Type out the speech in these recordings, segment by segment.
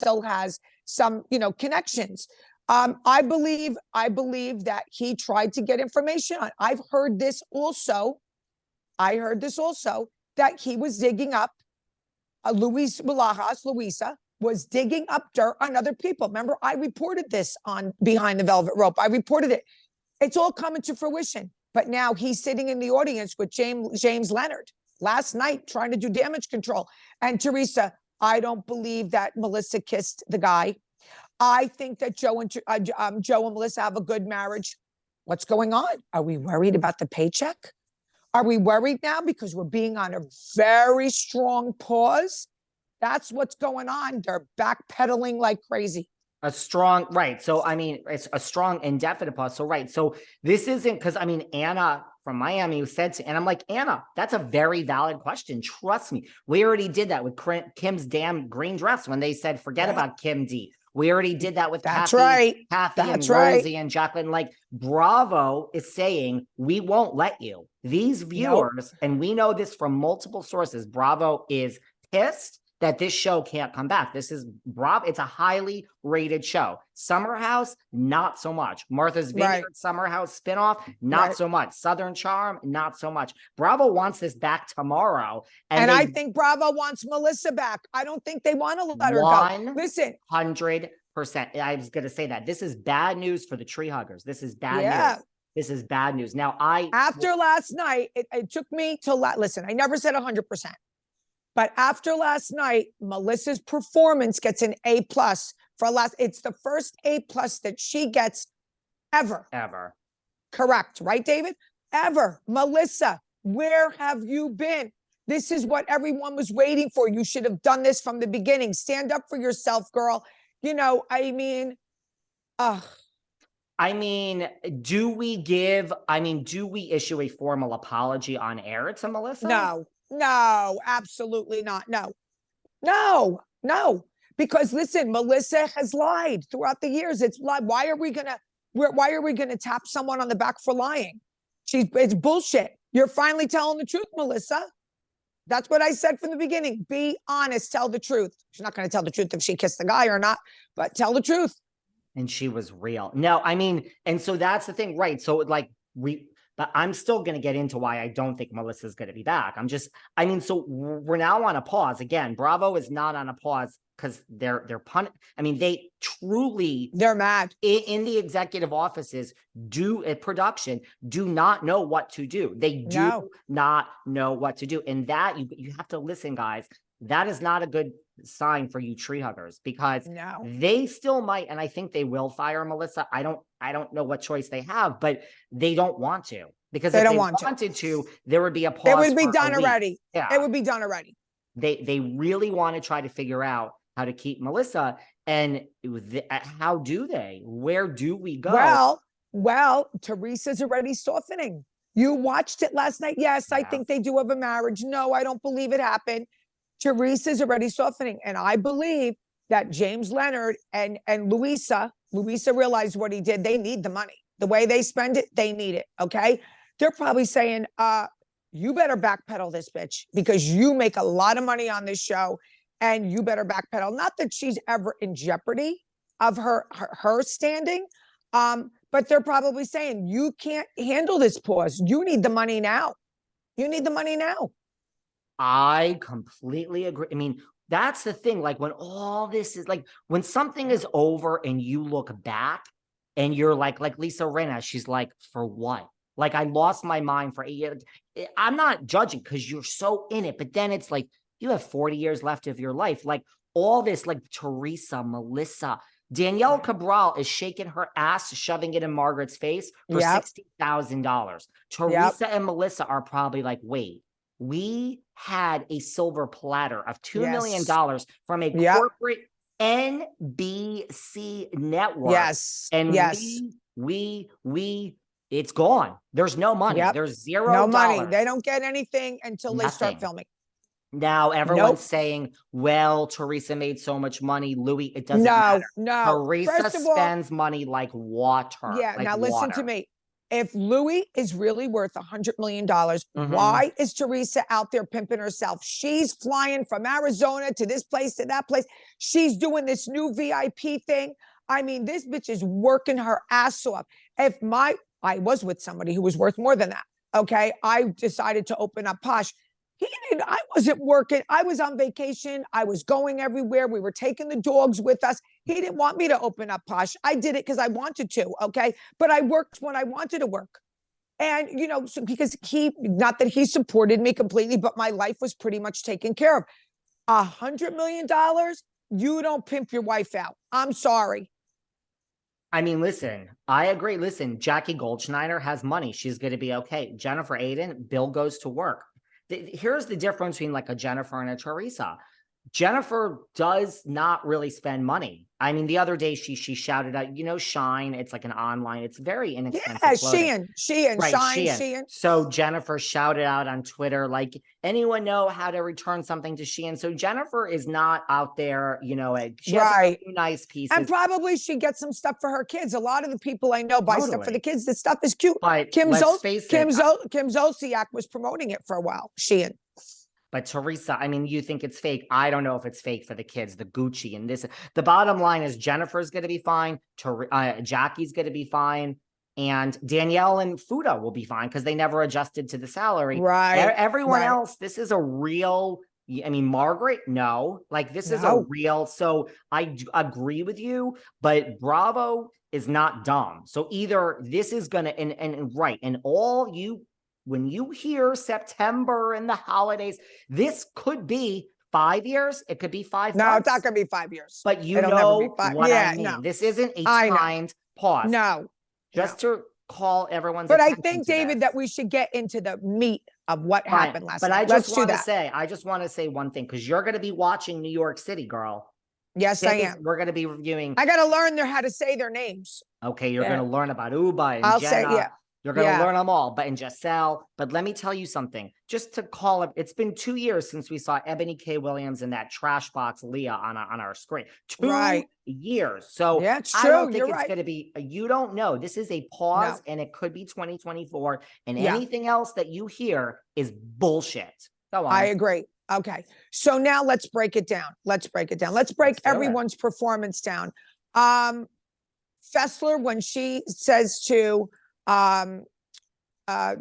still has some, connections. I believe that he tried to get information on. I heard this also that he was digging up Louisa was digging up dirt on other people. Remember, I reported this on Behind the Velvet Rope. I reported it. It's all coming to fruition. But now he's sitting in the audience with James Leonard last night trying to do damage control. And Teresa, I don't believe that Melissa kissed the guy. I think that Joe and Melissa have a good marriage. What's going on? Are we worried about the paycheck? Are we worried now because we're being on a very strong pause? That's what's going on. They're backpedaling like crazy. A strong, right. So, I mean, it's a strong indefinite pause. So, right. So this isn't because, I mean, Anna from Miami who said to, and I'm like, Anna, that's a very valid question. Trust me. We already did that with Kim's damn green dress when they said, forget about Kim D. We already did that with Kathy and Rosie and Jacqueline. Like, Bravo is saying, we won't let you. These viewers, and we know this from multiple sources, Bravo is pissed that this show can't come back. This is Bravo. It's a highly rated show. Summer House, not so much. Martha's Vineyard, Summer House spinoff, not so much. Southern Charm, not so much. Bravo wants this back tomorrow. And I think Bravo wants Melissa back. I don't think they want to let her go. Listen. 100%. I was going to say that. This is bad news for the TreHuggers. This is bad news. This is bad news. Now, after last night, it took me to listen, I never said 100%. But after last night, Melissa's performance gets an A+ for last. It's the first A+ that she gets ever. Ever. Correct, right, David? Ever. Melissa, where have you been? This is what everyone was waiting for. You should have done this from the beginning. Stand up for yourself, girl. I mean, do we issue a formal apology on air to Melissa? No, absolutely not. No. Because listen, Melissa has lied throughout the years. It's lied. Why are we gonna tap someone on the back for lying? It's bullshit. You're finally telling the truth, Melissa. That's what I said from the beginning. Be honest, tell the truth. She's not going to tell the truth if she kissed the guy or not, but tell the truth. And she was real. No, and so that's the thing, right? So but I'm still going to get into why I don't think Melissa's going to be back. So we're now on a pause. Again, Bravo is not on a pause because they're mad in the executive offices production do not know what to do. They do not know what to do. And that you have to listen, guys. That is not a good sign for you TreHuggers because they still might, and I think they will fire Melissa. I don't know what choice they have, but they don't want to because if they wanted to, there would be a pause. It would be done already. Yeah. It would be done already. They really want to try to figure out how to keep Melissa. And how do they? Where do we go? Well, Teresa's already softening. You watched it last night. Yes, I think they do have a marriage. No, I don't believe it happened. Teresa's already softening. And I believe that James Leonard and Louisa realized what he did. They need the money. The way they spend it, they need it. Okay. They're probably saying, you better backpedal this bitch because you make a lot of money on this show and you better backpedal. Not that she's ever in jeopardy of her standing. But they're probably saying, you can't handle this pause. You need the money now. I completely agree. That's the thing. Like when all this is when something is over and you look back and you're like Lisa Rinna, she's like, for what? Like I lost my mind for 8 years. I'm not judging because you're so in it, but then it's like, you have 40 years left of your life. Like all this, like Teresa, Melissa, Danielle Cabral is shaking her ass, shoving it in Margaret's face for $60,000. Teresa and Melissa are probably like, wait, we had a silver platter of $2 million from a corporate NBC network. And we it's gone. There's no money. There's $0. Money. They don't get anything until they start filming. Now everyone's saying, well, Teresa made so much money. Louis, it doesn't matter. No. Teresa spends money like water. Yeah. Now listen to me. if Louis is really worth $100 million, Mhm. why is Teresa out there pimping herself? She's flying from Arizona to this place to that place. She's doing this new VIP thing. I mean, this bitch is working her ass off. I was with somebody who was worth more than that. Okay. I decided to open up Posh. I wasn't working. I was on vacation. I was going everywhere. We were taking the dogs with us. He didn't want me to open up Posh. I did it because I wanted to. Okay. But I worked when I wanted to work. And, so because not that he supported me completely, but my life was pretty much taken care of. $100 million, you don't pimp your wife out. I'm sorry. I mean, listen, I agree. Listen, Jackie Goldschneider has money. She's going to be okay. Jennifer Aiden, Bill goes to work. Here's the difference between like a Jennifer and a Teresa. Jennifer does not really spend money. I mean, the other day she shouted out, Shine. It's like an online. It's very inexpensive. Yeah, clothing. Shein, Right, Shine, Shein. Shein. So Jennifer shouted out on Twitter, like, anyone know how to return something to Shein? So Jennifer is not out there, she has a few nice pieces. And probably she gets some stuff for her kids. A lot of the people I know buy stuff for the kids. The stuff is cute. But Kim face it, Kim Zolciak was promoting it for a while. Shein. But Teresa, I mean, you think it's fake. I don't know if it's fake for the kids, the Gucci and this. The bottom line is Jennifer's going to be fine. Jackie's going to be fine. And Danielle and Fuda will be fine because they never adjusted to the salary. Right. Everyone else, this is a real, I mean, Margaret, no. Like, this is a real, so I agree with you, but Bravo is not dumb. So either this is going to, and right, and all you, when you hear September and the holidays, this could be 5 years. It could be 5 months. No, it's not going to be 5 years. But It'll know what I mean. No. This isn't a timed pause. No. Just to call everyone's But attention I think, David, that we should get into the meat of what happened last night. But I just want to say one thing, because you're going to be watching New York City, girl. Yes, I am. We're going to be reviewing. I got to learn how to say their names. Okay, you're going to learn about Uba and Jenna. You're going to learn them all, but in Giselle. But let me tell you something, just to call it, it's been 2 years since we saw Ebony K. Williams and that trash box Leah on our screen. 2 years. So it's true. I don't think it's going to be, you don't know. This is a pause and it could be 2024. And anything else that you hear is bullshit. Go on. I agree. Okay. So now let's break it down. Let's break everyone's performance down. Fessler, when she says to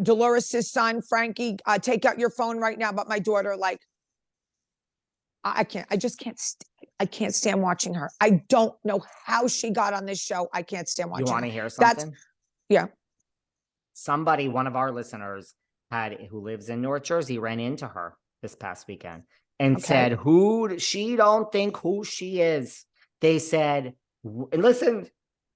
Dolores' son, Frankie, take out your phone right now. But my daughter, like, I can't stand watching her. I don't know how she got on this show. I can't stand watching her. You want to hear something? Yeah. Somebody, one of our listeners who lives in North Jersey, ran into her this past weekend and said, she don't think who she is. They said, listen,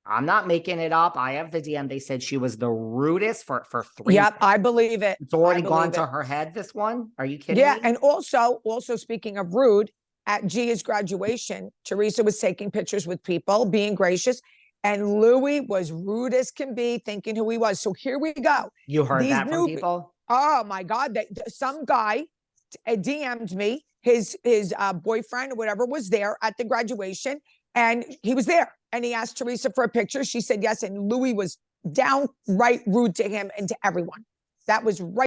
I'm not making it up. I have the DM. They said she was the rudest for 3. Yep, I believe it. It's already gone to her head, this one. Are you kidding me? Yeah, and also speaking of rude, at Gia's graduation, Teresa was taking pictures with people, being gracious, and Louis was rude as can be, thinking who he was. So here we go. You heard that from people? Oh my God. Some guy DM'd me, his boyfriend or whatever was there at the graduation, and he was there. And he asked Teresa for a picture. She said yes. And Louis was downright rude to him and to everyone. That was right.